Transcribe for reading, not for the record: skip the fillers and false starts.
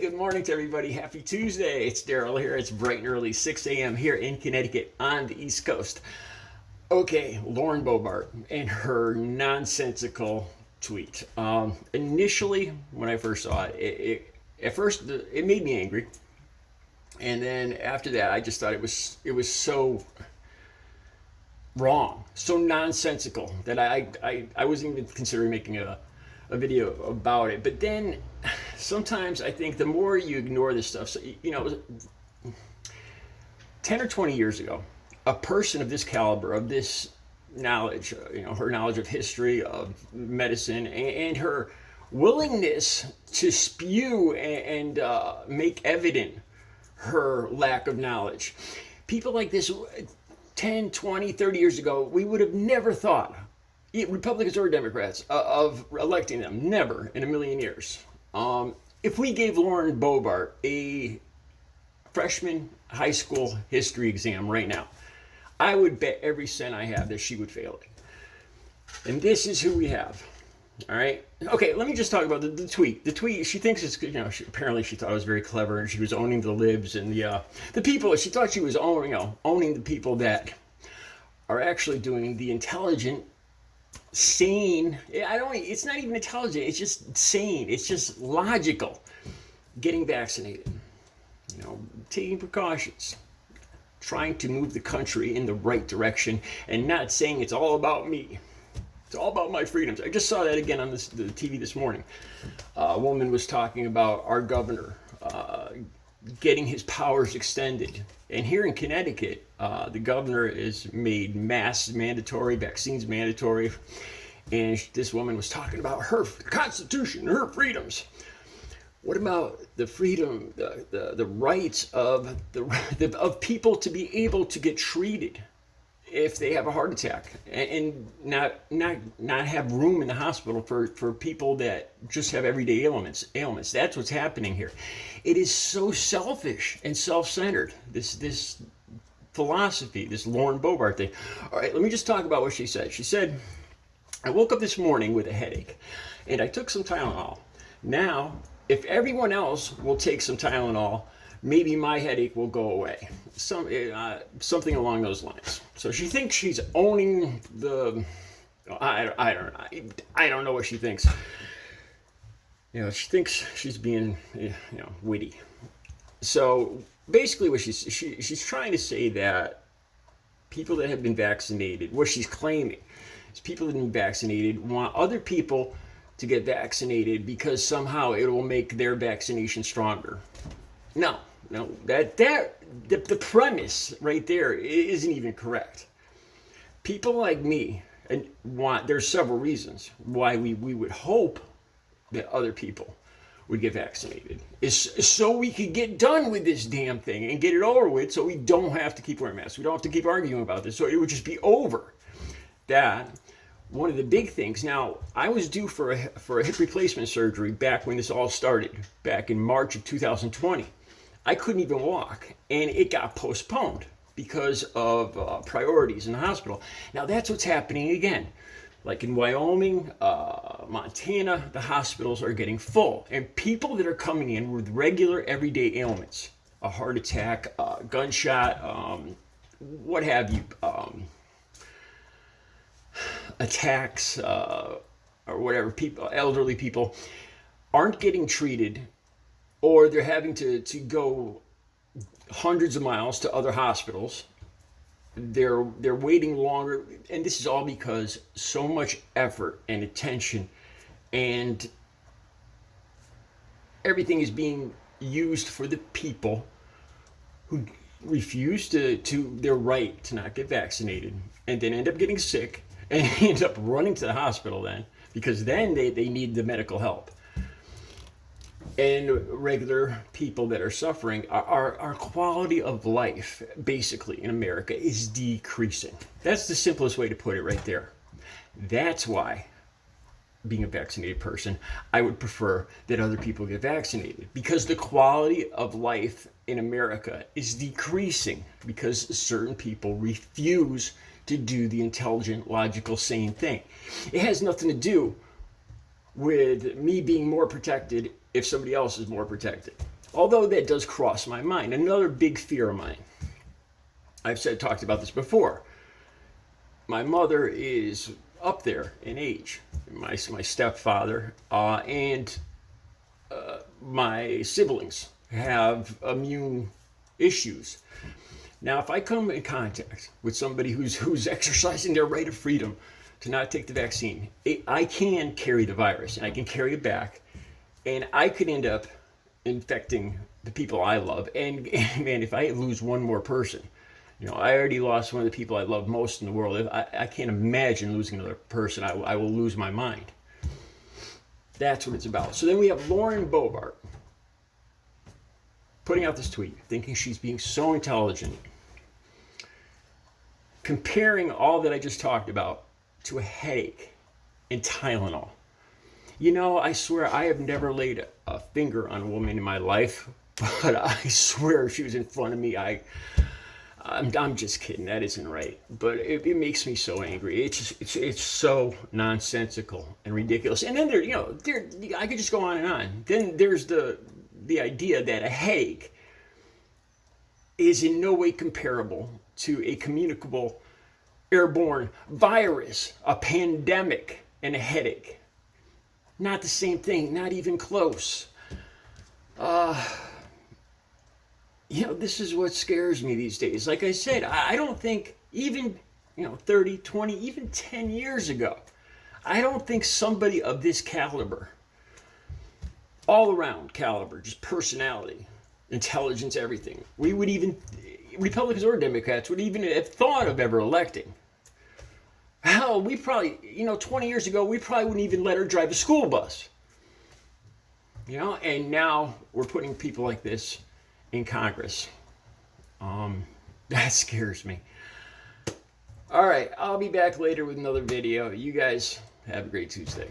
Good morning to everybody. Happy Tuesday. It's Daryl here. It's bright and early, 6 a.m. here in Connecticut on the East Coast. Okay, Lauren Boebert and her nonsensical tweet. Initially, when I first saw it, at first it made me angry, and then after that, I just thought it was so wrong, so nonsensical that I wasn't even considering making a video about it. But then sometimes I think the more you ignore this stuff, so 10 or 20 years ago, a person of this caliber, of this knowledge, her knowledge of history, of medicine, and her willingness to spew and make evident her lack of knowledge. People like this 10, 20, 30 years ago, we would have never thought, Republicans or Democrats, of electing them. Never in a million years. If we gave Lauren Boebert a freshman high school history exam right now, I would bet every cent I have that she would fail it. And this is who we have. All right. Okay, let me just talk about the tweet. The tweet, she thinks it's, apparently she thought it was very clever, and she was owning the libs and the people. She thought she was owning the people that are actually doing the intelligent, sane. It's not even intelligent. It's just sane. It's just logical. Getting vaccinated, taking precautions, trying to move the country in the right direction, and not saying it's all about me. It's all about my freedoms. I just saw that again on the TV this morning. A woman was talking about our governor getting his powers extended. And here in Connecticut, the governor is made masks mandatory, vaccines mandatory. And this woman was talking about her Constitution, her freedoms. What about the freedom, the rights of people to be able to get treated if they have a heart attack, and not have room in the hospital for people that just have everyday ailments? That's what's happening here. It is so selfish and self-centered, this philosophy, this Lauren Boebert thing. All right, let me just talk about what she said. She said, I woke up this morning with a headache, and I took some Tylenol. Now, if everyone else will take some Tylenol, maybe my headache will go away. Something along those lines. So she thinks she's owning the. I don't know what she thinks. She thinks she's being witty. So basically, what she's trying to say that people that have been vaccinated, what she's claiming is people that have been vaccinated want other people to get vaccinated because somehow it will make their vaccination stronger. No, the premise right there isn't even correct. People like me there's several reasons why we would hope that other people would get vaccinated, is so we could get done with this damn thing and get it over with, so we don't have to keep wearing masks. We don't have to keep arguing about this, so it would just be over. That one of the big things. Now, I was due for a hip replacement surgery back when this all started, back in March of 2020. I couldn't even walk, and it got postponed because of priorities in the hospital. Now, that's what's happening again. Like in Wyoming, Montana, the hospitals are getting full, and people that are coming in with regular everyday ailments, a heart attack, gunshot, what have you, attacks, or whatever, elderly people aren't getting treated, or they're having to go hundreds of miles to other hospitals. They're waiting longer, and this is all because so much effort and attention and everything is being used for the people who refuse to their right to not get vaccinated, and then end up getting sick and end up running to the hospital then, because then they need the medical help. And regular people that are suffering, our quality of life, basically, in America is decreasing. That's the simplest way to put it right there. That's why, being a vaccinated person, I would prefer that other people get vaccinated, because the quality of life in America is decreasing because certain people refuse to do the intelligent, logical, sane thing. It has nothing to do with me being more protected if somebody else is more protected. Although that does cross my mind. Another big fear of mine. I've talked about this before. My mother is up there in age. My stepfather and my siblings have immune issues. Now, if I come in contact with somebody who's exercising their right of freedom to not take the vaccine, I can carry the virus and I can carry it back, and I could end up infecting the people I love. And man, if I lose one more person, I already lost one of the people I love most in the world. I can't imagine losing another person. I will lose my mind. That's what it's about. So then we have Lauren Boebert putting out this tweet, thinking she's being so intelligent, comparing all that I just talked about to a headache and Tylenol. I swear I have never laid a finger on a woman in my life, but I swear if she was in front of me, I'm just kidding. That isn't right. But it makes me so angry. It's so nonsensical and ridiculous. And then I could just go on and on. Then there's the idea that a headache is in no way comparable to a communicable airborne virus, a pandemic, and a headache. Not the same thing. Not even close. This is what scares me these days. Like I said, I don't think even, 30, 20, even 10 years ago, I don't think somebody of this caliber, all around caliber, just personality, intelligence, everything, we would even, Republicans or Democrats, would even have thought of ever electing. Hell, we probably, 20 years ago, we probably wouldn't even let her drive a school bus. And now we're putting people like this in Congress. That scares me. All right, I'll be back later with another video. You guys have a great Tuesday.